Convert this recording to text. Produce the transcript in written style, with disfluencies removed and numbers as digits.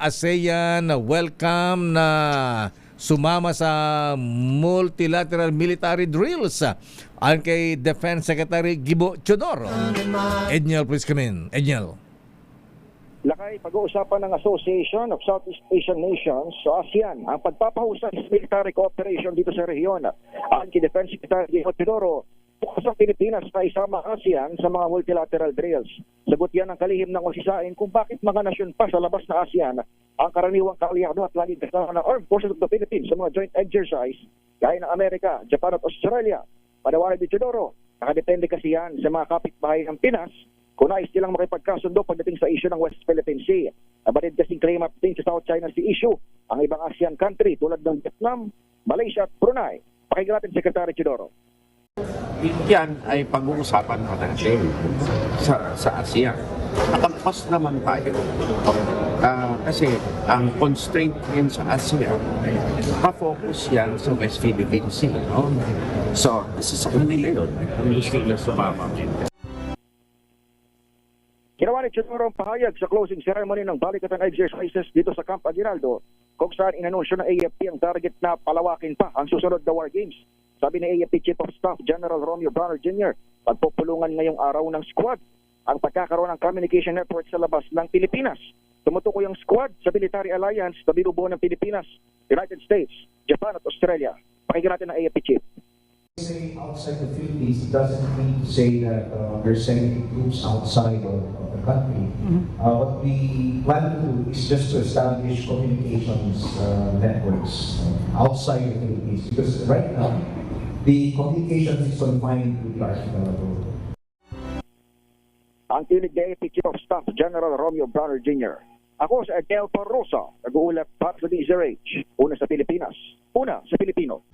ASEAN na welcome na sumama sa multilateral military drills. Ang kay Defense Secretary Gibo Teodoro. Edniel, please come in. Edniel. Lakay, pag-uusapan ng Association of Southeast Asian Nations o ASEAN ang pagpapahusay sa military cooperation dito sa rehiyon. Ang kay Defense Secretary Gibo Teodoro, bukas ang Pilipinas na isama ASEAN sa mga multilateral drills. Sagot yan ang kalihim ng usisain kung bakit mga nasyon pa sa labas na ASEAN ang karaniwang kaalyado at laging kasama ng Armed Forces of the Philippines sa mga joint exercise gaya ng Amerika, Japan at Australia. Panawaran ni Teodoro, nakadepende kasi yan sa mga kapitbahay ng Pinas kung nais nilang makipagkasundo pagdating sa issue ng West Philippine Sea. Nabatid kasing claim up din sa South China Sea issue ang ibang ASEAN country tulad ng Vietnam, Malaysia at Brunei. Pakinggan natin Secretary Teodoro. Yan ay pag-uusapan pa natin sa ASEAN. Nakapos naman tayo. Kasi ang constraint yan sa ASEAN, pa-focus yan sa West Philippine Sea. No? So, sa kanila yun. Ang gusto nila sumama. Ginawa ni Teodoro ang pahayag sa closing ceremony ng balikatan exercises dito sa Camp Aguinaldo kung saan inanunsyo ng AFP ang target na palawakin pa ang susunod na War Games. Sabi ni AFP Chief of Staff General Romeo Bronner Jr., pagpupulungan ngayong araw ng squad ang pagkakaroon ng communication network sa labas ng Pilipinas. Tumutukoy ang squad sa military alliance na binubuo ng Pilipinas, United States, Japan at Australia. Pakinggan natin ang AFP Chief. Say outside the Philippines, it doesn't mean to say that we're sending troops outside of the country. What we plan to do is just to establish communications networks outside the Philippines, because right now the communications is confined to the archipelago. Ang tinig ni AFP Chief of Staff General Romeo Bronner Jr. Ako sa Edel Parrosa, nag-uulat para sa DZRH. Una sa Pilipinas, una sa Pilipino.